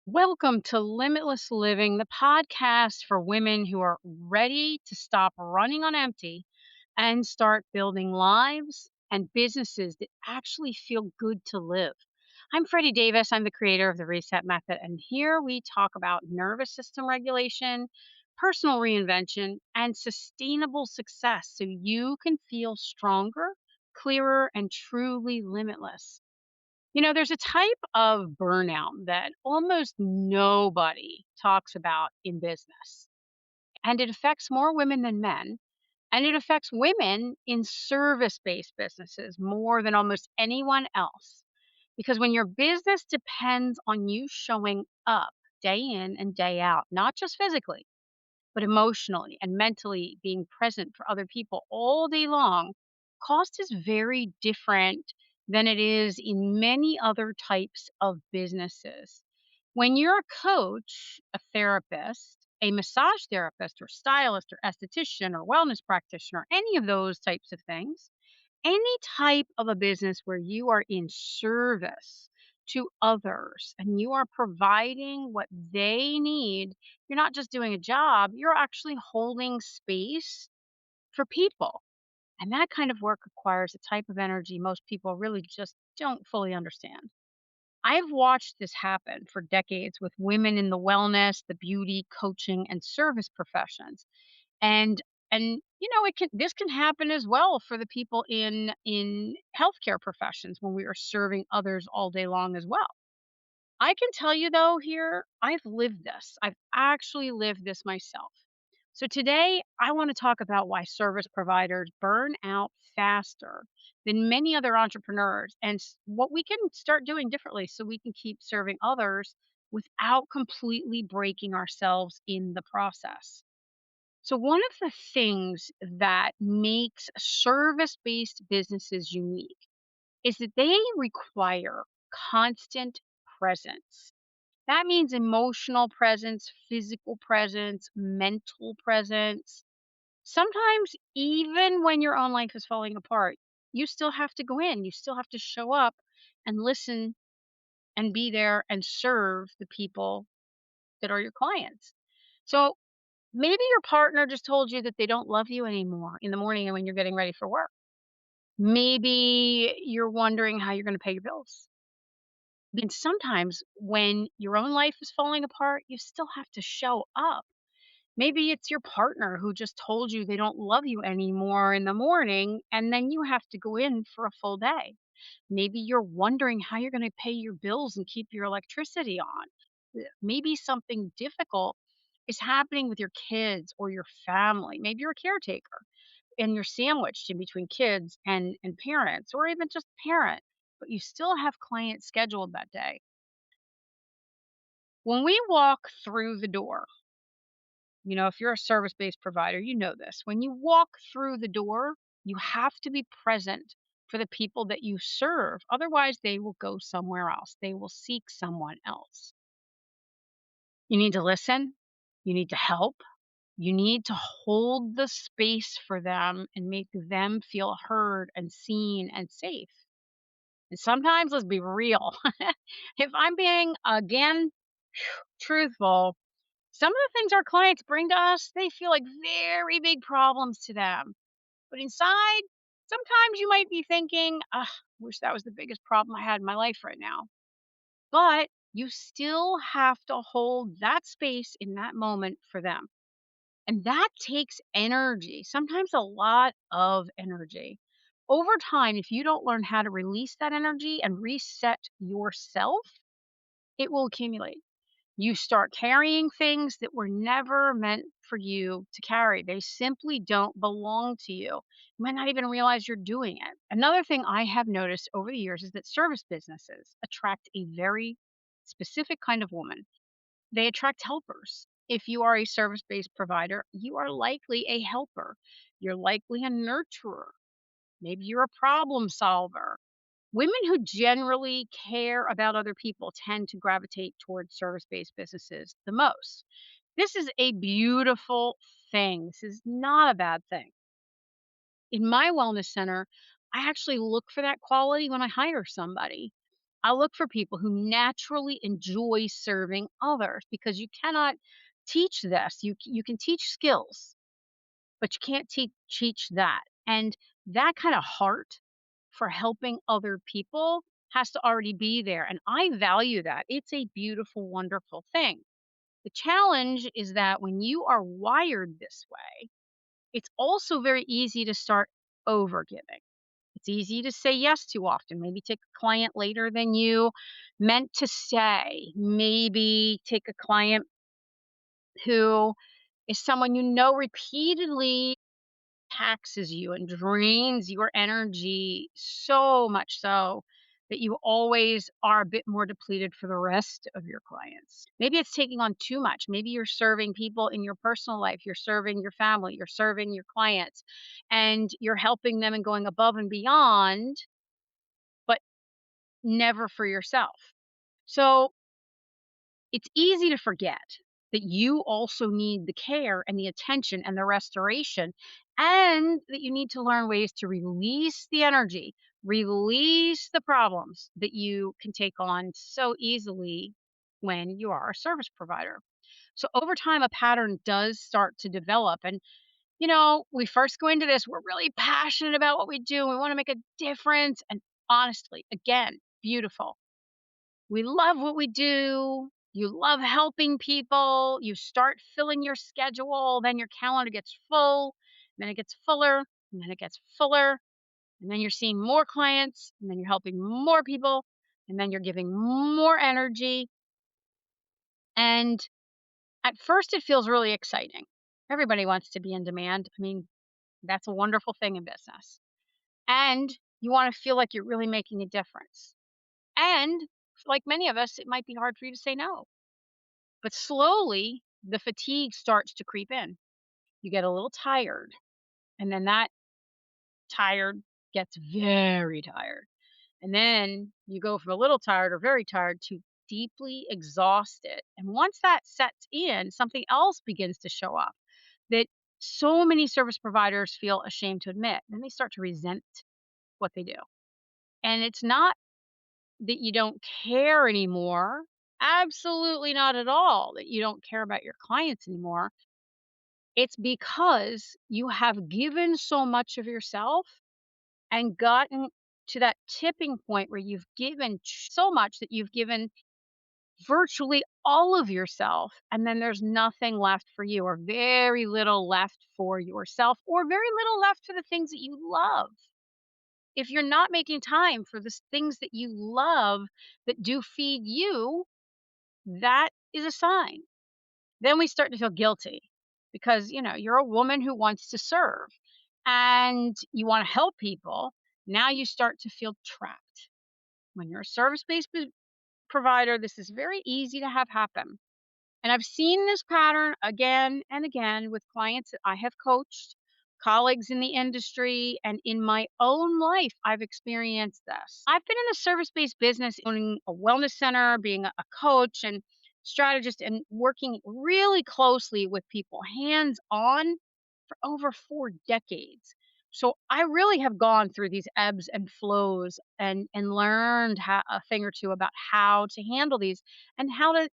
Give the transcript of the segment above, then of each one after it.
Welcome to Limitless Living, the podcast for women who are ready to stop running on empty and start building lives and businesses that actually feel good to live. I'm Freddi Davis. I'm the creator of the Reset Method, and here we talk about nervous system regulation, personal reinvention, and sustainable success so you can feel stronger, clearer, and truly limitless. There's a type of burnout that almost nobody talks about in business, and it affects more women than men. And it affects women in service based businesses more than almost anyone else. Because when your business depends on you showing up day in and day out, not just physically, but emotionally and mentally being present for other people all day long, cost is very different than it is in many other types of businesses. When you're a coach, a therapist, a massage therapist, or stylist, or esthetician, or wellness practitioner, any of those types of things, any type of a business where you are in service to others and you are providing what they need, you're not just doing a job, you're actually holding space for people. And that kind of work requires a type of energy most people really just don't fully understand. I've watched this happen for decades with women in the wellness, the beauty, coaching, and service professions. And it can this can happen as well for the people in healthcare professions when we are serving others all day long as well. I can tell you though here, I've lived this. I've actually lived this myself. So today I want to talk about why service providers burn out faster than many other entrepreneurs and what we can start doing differently so we can keep serving others without completely breaking ourselves in the process. So, one of the things that makes service based businesses unique is that they require constant presence. That means emotional presence, physical presence, mental presence. Sometimes, even when your own life is falling apart, you still have to go in, you still have to show up and listen and be there and serve the people that are your clients. So, maybe your partner just told you that they don't love you anymore in the morning and when you're getting ready for work. Maybe you're wondering how you're going to pay your bills. And sometimes when your own life is falling apart, you still have to show up. Maybe it's your partner who just told you they don't love you anymore in the morning, and then you have to go in for a full day. Maybe you're wondering how you're going to pay your bills and keep your electricity on. Maybe something difficult is happening with your kids or your family. Maybe you're a caretaker and you're sandwiched in between kids and parents or even just parent, but you still have clients scheduled that day. When we walk through the door, if you're a service-based provider, you know this. When you walk through the door, you have to be present for the people that you serve. Otherwise, they will go somewhere else. They will seek someone else. You need to listen. You need to help. You need to hold the space for them and make them feel heard and seen and safe. And sometimes, let's be real. If I'm being, again, truthful, some of the things our clients bring to us, they feel like very big problems to them. But inside, sometimes you might be thinking, ugh, wish that was the biggest problem I had in my life right now. But you still have to hold that space in that moment for them. And that takes energy, sometimes a lot of energy. Over time, if you don't learn how to release that energy and reset yourself, it will accumulate. You start carrying things that were never meant for you to carry. They simply don't belong to you. You might not even realize you're doing it. Another thing I have noticed over the years is that service businesses attract a very specific kind of woman. They attract helpers. If you are a service based provider, you are likely a helper. You're likely a nurturer. Maybe you're a problem solver. Women who generally care about other people tend to gravitate towards service based businesses the most. This is a beautiful thing. This is not a bad thing. In my wellness center, I actually look for that quality when I hire somebody. I look for people who naturally enjoy serving others because you cannot teach this. You can teach skills, but you can't teach that. And that kind of heart for helping other people has to already be there. And I value that. It's a beautiful, wonderful thing. The challenge is that when you are wired this way, it's also very easy to start overgiving. It's easy to say yes too often. Maybe take a client later than you meant to stay. Maybe take a client who is someone you know repeatedly taxes you and drains your energy so much so that you always are a bit more depleted for the rest of your clients. Maybe it's taking on too much. Maybe you're serving people in your personal life, you're serving your family, you're serving your clients, and you're helping them and going above and beyond, but never for yourself. So it's easy to forget that you also need the care and the attention and the restoration, and that you need to learn ways to release the energy, release the problems that you can take on so easily when you are a service provider. So over time, a pattern does start to develop. And, we first go into this, we're really passionate about what we do. We want to make a difference. And honestly, again, beautiful. We love what we do. You love helping people. You start filling your schedule, then your calendar gets full, then it gets fuller, and then it gets fuller, and then you're seeing more clients, and then you're helping more people, and then you're giving more energy. And at first, it feels really exciting. Everybody wants to be in demand. I mean, that's a wonderful thing in business. And you want to feel like you're really making a difference. And like many of us, it might be hard for you to say no. But slowly, the fatigue starts to creep in. You get a little tired, and then that tired gets very tired. And then you go from a little tired or very tired to deeply exhausted. And once that sets in, something else begins to show up that so many service providers feel ashamed to admit. Then they start to resent what they do. And it's not that you don't care anymore. Absolutely not at all that you don't care about your clients anymore. It's because you have given so much of yourself and gotten to that tipping point where you've given so much that you've given virtually all of yourself, and then there's nothing left for you, or very little left for yourself, or very little left for the things that you love. If you're not making time for the things that you love that do feed you, that is a sign. Then we start to feel guilty because, you're a woman who wants to serve and you want to help people. Now you start to feel trapped. When you're a service-based provider, this is very easy to have happen. And I've seen this pattern again and again with clients that I have coached, colleagues in the industry, and in my own life, I've experienced this. I've been in the service based business, owning a wellness center, being a coach and strategist, and working really closely with people hands on for over 4 decades. So I really have gone through these ebbs and flows and learned a thing or two about how to handle these and how to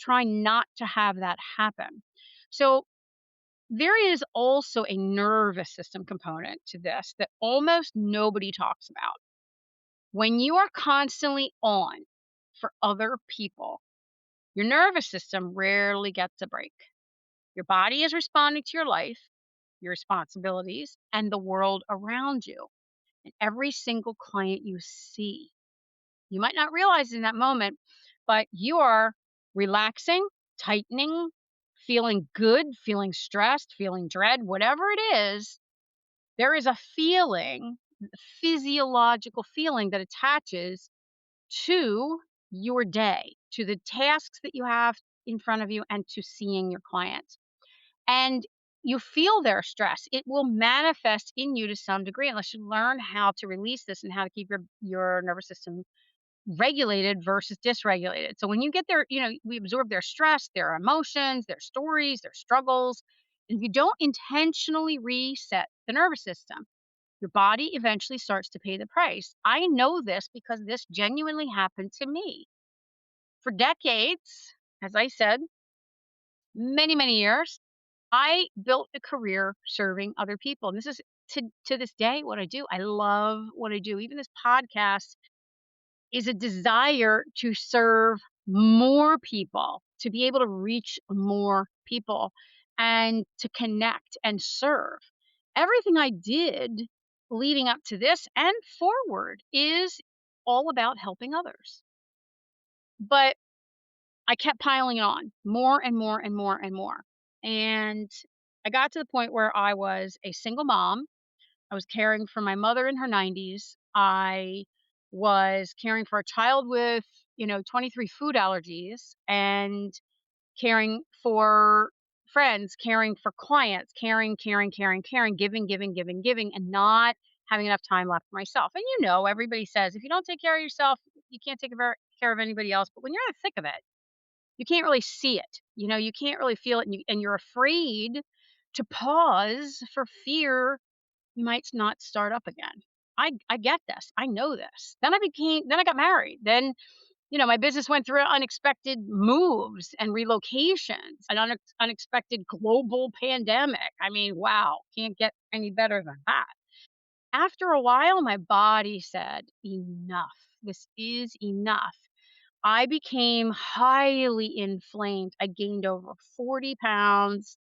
try not to have that happen. So there is also a nervous system component to this that almost nobody talks about. When you are constantly on for other people, your nervous system rarely gets a break. Your body is responding to your life, your responsibilities, and the world around you, and every single client you see. You might not realize in that moment, but you are relaxing, tightening, feeling good, feeling stressed, feeling dread, whatever it is. There is a feeling, physiological feeling that attaches to your day, to the tasks that you have in front of you, and to seeing your clients. And you feel their stress. It will manifest in you to some degree unless you learn how to release this and how to keep your nervous system regulated versus dysregulated. So when you get there, we absorb their stress, their emotions, their stories, their struggles. And if you don't intentionally reset the nervous system, Your body eventually starts to pay the price. I know this because this genuinely happened to me. For decades, as I said, many, many years, I built a career serving other people. And this is to this day what I do. I love what I do. Even this podcast is a desire to serve more people, to be able to reach more people and to connect and serve. Everything I did leading up to this and forward is all about helping others. But I kept piling it on more and more and more and more. And I got to the point where I was a single mom. I was caring for my mother in her 90s. I was caring for a child with, 23 food allergies and caring for friends, caring for clients, caring, giving, and not having enough time left for myself. And everybody says if you don't take care of yourself, you can't take care of anybody else. But when you're in the thick of it, you can't really see it. You can't really feel it, and you're afraid to pause for fear you might not start up again. I get this. I know this. Then I got married. Then, my business went through unexpected moves and relocations, an unexpected global pandemic. I mean, wow, can't get any better than that. After a while, my body said, enough. This is enough. I became highly inflamed. I gained over 40 pounds.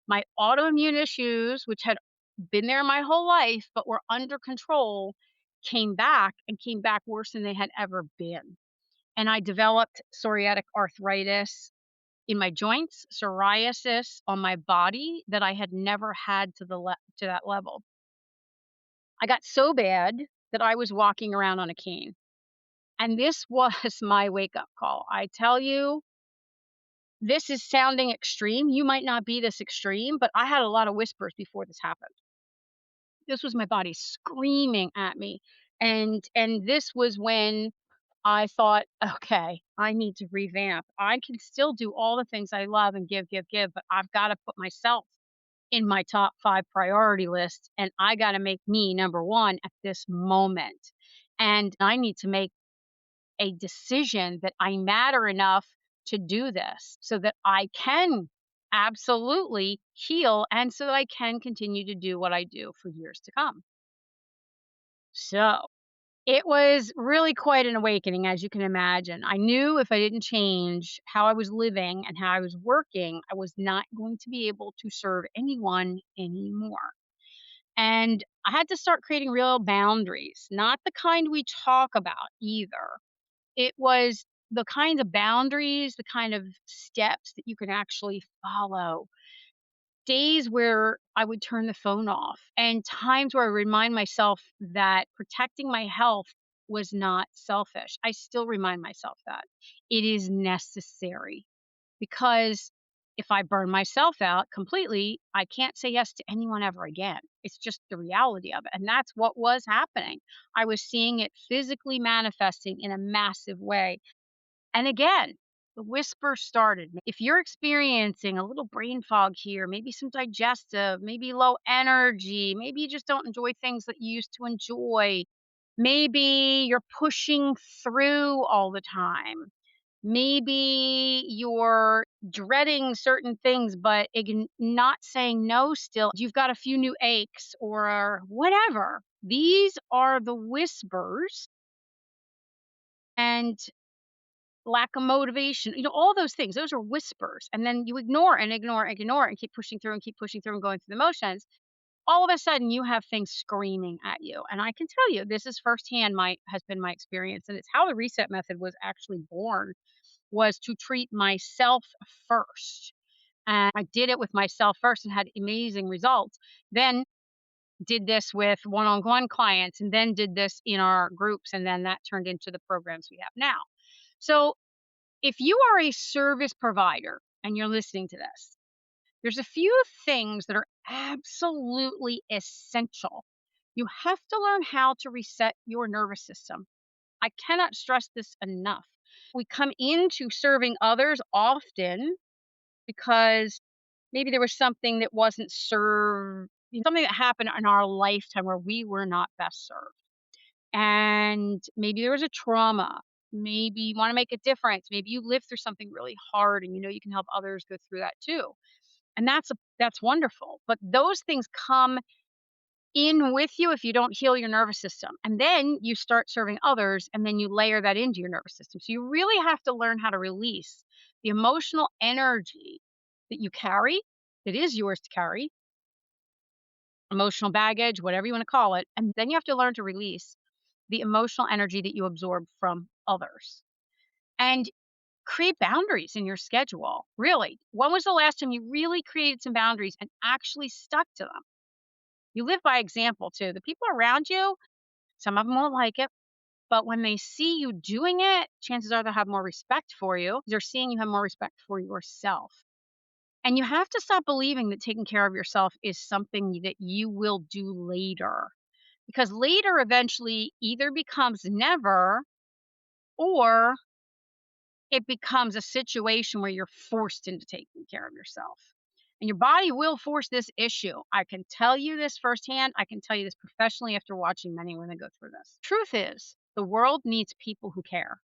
My autoimmune issues, which had been there my whole life but were under control, came back worse than they had ever been. And I developed psoriatic arthritis in my joints, psoriasis on my body that I had never had to that level. I got so bad that I was walking around on a cane. And this was my wake up call. I tell you, this is sounding extreme. You might not be this extreme, but I had a lot of whispers before this happened. This was my body screaming at me. And this was when I thought, okay, I need to revamp. I can still do all the things I love and give, but I've got to put myself in my top 5 priority list, and I got to make me number 1 at this moment. And I need to make a decision that I matter enough to do this so that I can absolutely heal and so that I can continue to do what I do for years to come. So it was really quite an awakening, as you can imagine. I knew if I didn't change how I was living and how I was working, I was not going to be able to serve anyone anymore. And I had to start creating real boundaries, not the kind we talk about either. It was the kind of boundaries, the kind of steps that you can actually follow. Days where I would turn the phone off and times where I remind myself that protecting my health was not selfish. I still remind myself that it is necessary because if I burn myself out completely, I can't say yes to anyone ever again. It's just the reality of it. And that's what was happening. I was seeing it physically manifesting in a massive way. And again, the whisper started. If you're experiencing a little brain fog here, maybe some digestive, maybe low energy, maybe you just don't enjoy things that you used to enjoy. Maybe you're pushing through all the time. Maybe you're dreading certain things, but not saying no still. You've got a few new aches or whatever. These are the whispers. And lack of motivation, all those things. Those are whispers. And then you ignore and keep pushing through and going through the motions. All of a sudden you have things screaming at you. And I can tell you this is firsthand has been my experience. And it's how the reset method was actually born, was to treat myself first. And I did it with myself first and had amazing results. Then did this with one-on-one clients and then did this in our groups. And then that turned into the programs we have now. So if you are a service provider and you're listening to this, there's a few things that are absolutely essential. You have to learn how to reset your nervous system. I cannot stress this enough. We come into serving others often because maybe there was something that wasn't served something that happened in our lifetime where we were not best served. And maybe there was a trauma. Maybe you want to make a difference. Maybe you lived through something really hard and you know you can help others go through that too. And that's wonderful. But those things come in with you if you don't heal your nervous system. And then you start serving others and then you layer that into your nervous system. So you really have to learn how to release the emotional energy that you carry, that is yours to carry, emotional baggage, whatever you want to call it. And then you have to learn to release the emotional energy that you absorb from others. And create boundaries in your schedule. Really. When was the last time you really created some boundaries and actually stuck to them? You live by example too. The people around you, some of them won't like it, but when they see you doing it, chances are they'll have more respect for you. They're seeing you have more respect for yourself. And you have to stop believing that taking care of yourself is something that you will do later. Because later eventually either becomes never or it becomes a situation where you're forced into taking care of yourself. And your body will force this issue. I can tell you this firsthand. I can tell you this professionally after watching many women go through this. Truth is, the world needs people who care.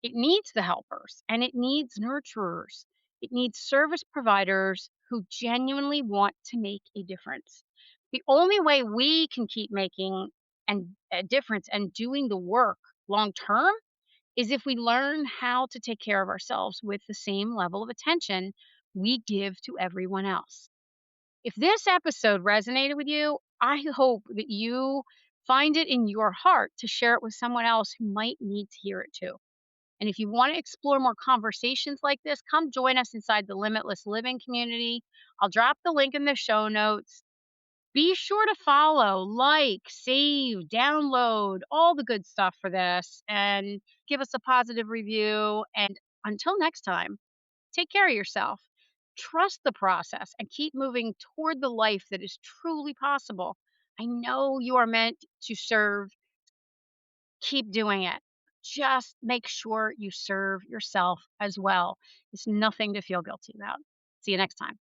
It needs the helpers and it needs nurturers. It needs service providers who genuinely want to make a difference. The only way we can keep making a difference and doing the work long term is if we learn how to take care of ourselves with the same level of attention we give to everyone else. If this episode resonated with you, I hope that you find it in your heart to share it with someone else who might need to hear it too. And if you want to explore more conversations like this, come join us inside the Limitless Living community. I'll drop the link in the show notes. Be sure to follow, like, save, download, all the good stuff for this, and give us a positive review. And until next time, take care of yourself. Trust the process and keep moving toward the life that is truly possible. I know you are meant to serve. Keep doing it. Just make sure you serve yourself as well. It's nothing to feel guilty about. See you next time.